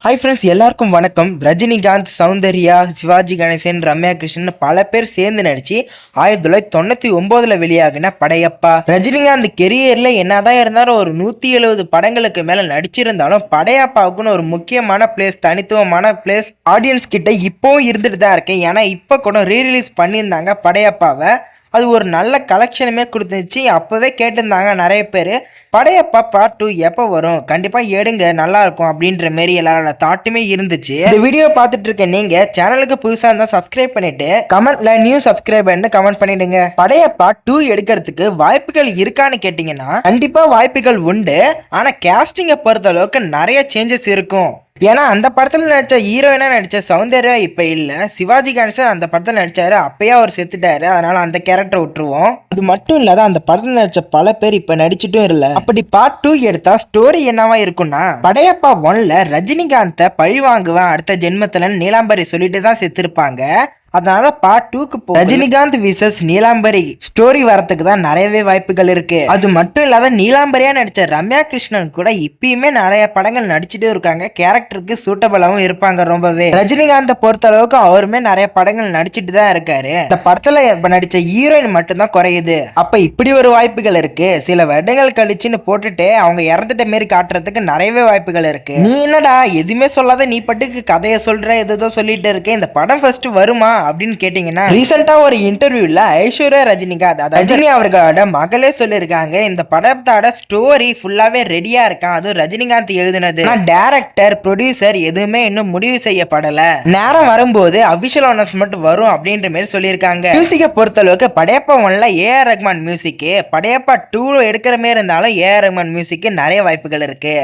Hi friends, எல்லாருக்கும் வணக்கம். ரஜினிகாந்த், சௌந்தர்யா, சிவாஜி கணேசன், ரம்யா கிருஷ்ணன் பல பேர் சேர்ந்து நடிச்சு 1999 வெளியாகின படையப்பா. ரஜினிகாந்த் கெரியர்ல என்னதான் இருந்தாலும் ஒரு 170 படங்களுக்கு மேல நடிச்சிருந்தாலும் படையப்பாவுக்குன்னு ஒரு முக்கியமான பிளேஸ், தனித்துவமான பிளேஸ் ஆடியன்ஸ் கிட்ட இப்போவும் இருந்துட்டு தான் இருக்கு. ஏன்னா இப்போ கூட ரீரிலீஸ் பண்ணியிருந்தாங்க படையப்பாவை. அது ஒரு நல்ல கலெக்ஷனுமே கொடுத்துச்சு. அப்போவே கேட்டிருந்தாங்க நிறைய பேர், படையப்பா பார்ட் 2 எப்போ வரும், கண்டிப்பாக எடுங்க நல்லா இருக்கும் அப்படின்ற மாரி எல்லாரோட தாட்டுமே இருந்துச்சு. இந்த வீடியோ பார்த்துட்டு இருக்க நீங்க சேனலுக்கு புதுசாக இருந்தால் சப்ஸ்கிரைப் பண்ணிட்டு கமெண்ட்ல நியூ சப்ஸ்கிரைபர்னு கமெண்ட் பண்ணிடுங்க. படையப்பா 2 எடுக்கிறதுக்கு வாய்ப்புகள் இருக்கான்னு கேட்டிங்கன்னா கண்டிப்பாக வாய்ப்புகள் உண்டு. ஆனால் கேஸ்டிங்கை பொறுத்த அளவுக்கு நிறைய சேஞ்சஸ் இருக்கும். ஏன்னா அந்த படத்தில் நடித்த ஹீரோயினா நடித்த சௌந்தர்யா இப்போ இல்லை. சிவாஜி கணேசன் அந்த படத்தில் நடித்தாரு, அப்பயே அவர் செத்துட்டாரு. அதனால அந்த கேரக்டரை விட்டுருவோம். அது மட்டும் இல்லாத அந்த படத்தில் நடித்த பல பேர் இப்போ நடிச்சிட்டும் இல்லை. அப்படி பார்ட் 2 எடுத்தா ஸ்டோரி என்னவா இருக்கும்னா, படையப்பா 1ல ரஜினிகாந்தை பழி வாங்குவேன் அடுத்த ஜென்மத்துல நீலாம்பரி சொல்லிட்டு தான் செத்துருப்பாங்க. அதனால பார்ட் 2க்கு ரஜினிகாந்த் விசஸ் நீலாம்பரி ஸ்டோரி வரத்துக்கு தான் நிறையவே வாய்ப்புகள் இருக்கு. அது மட்டும் இல்லாத நீலாம்பரியா நடிச்ச ரம்யா கிருஷ்ணன் கூட இப்பயுமே நிறைய படங்கள் நடிச்சுட்டு இருக்காங்க. கேரக்டருக்கு சூட்டபிளாவும் இருப்பாங்க ரொம்பவே. ரஜினிகாந்தை பொறுத்த அளவுக்கு அவருமே நிறைய படங்கள் நடிச்சுட்டு தான் இருக்காரு. இந்த படத்துல நடிச்ச ஹீரோயின் மட்டும்தான் குறையுது. அப்ப இப்படி ஒரு வாய்ப்புகள் இருக்கு. சில வருடங்கள் கழிச்சுன்னு போட்டுட்டு அவங்க இறந்துட்ட மாரி காட்டுறதுக்கு நிறையவே வாய்ப்புகள் இருக்கு. நீ என்னடா எதுவுமே சொல்லாத நீ பட்டுக்கு கதையை சொல்ற, எதோ சொல்லிட்டு இருக்கேன், இந்த படம் ஃபர்ஸ்ட் வருமா அப்படின்னு கேட்டீங்கன்னா, ரீசெண்டா ஒரு இன்டர்வியூல ஐஸ்வர்யா ரஜினிகாந்த் ரஜினி அவர்களோட மகளே சொல்லியிருக்காங்க, இந்த படத்தோட ஸ்டோரி ஃபுல்லாவே ரெடியா இருக்கான், அதுவும் ரஜினிகாந்த் எழுதுனது. டைரக்டர், ப்ரொடியூசர் எதுவுமே இன்னும் முடிவு செய்யப்படல, நேரம் வரும்போது அபிஷியல் அனௌன்ஸ்மெண்ட் வரும் அப்படின்ற மாதிரி சொல்லியிருக்காங்க. மியூசிக்கை பொறுத்த அளவுக்கு படையப்பா 1ல ஏஆர் ரஹ்மான் மியூசிக், படையப்பா 2 எடுக்கிற மாதிரி இருந்தாலும் ஏஆர் ரஹ்மான் மியூசிக் நிறைய வாய்ப்புகள் இருக்கு.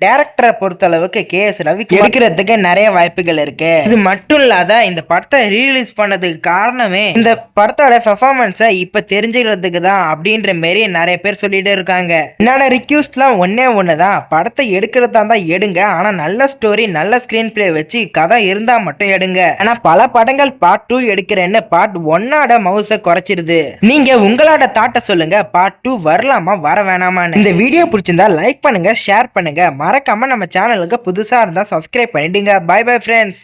டைரக்டரை பொறுத்த அளவுக்கு KS ரவி எடுக்கிறதுக்கு நிறைய வாய்ப்புகள் இருக்கு. இது மட்டும் இல்லாத இந்த படத்தை ரீலீஸ் பண்ணதுக்கு காரணமே இந்த படத்தோட பெர்ஃபார்மன்ஸை இப்ப தெரிஞ்சுக்கிறதுக்கு தான் அப்படின்ற மாதிரி நிறைய பேர் சொல்லிட்டு இருக்காங்க. என்னோட ரிக்வெஸ்ட்லாம் ஒண்ணுதான், படத்தை எடுக்கிறதா தான் எடுங்க, ஆனா நல்ல ஸ்டோரி, நல்ல ஸ்கிரீன் பிளே வச்சு கதை இருந்தா மட்டும் எடுங்க. ஆனா பல படங்கள் பார்ட் 2 எடுக்கிறேன்னு பார்ட் 1ஓட மவுஸை குறைச்சிருது. நீங்க உங்களோட தாட்டை சொல்லுங்க, பார்ட் 2 வரலாமா வர வேணாமான்னு. இந்த வீடியோ பிடிச்சிருந்தா லைக் பண்ணுங்க, ஷேர் பண்ணுங்க, மறக்காம நம்ம சேனலுக்கு புதுசா இருந்தா சப்ஸ்கிரைப் பண்ணிடுங்க. Bye bye friends.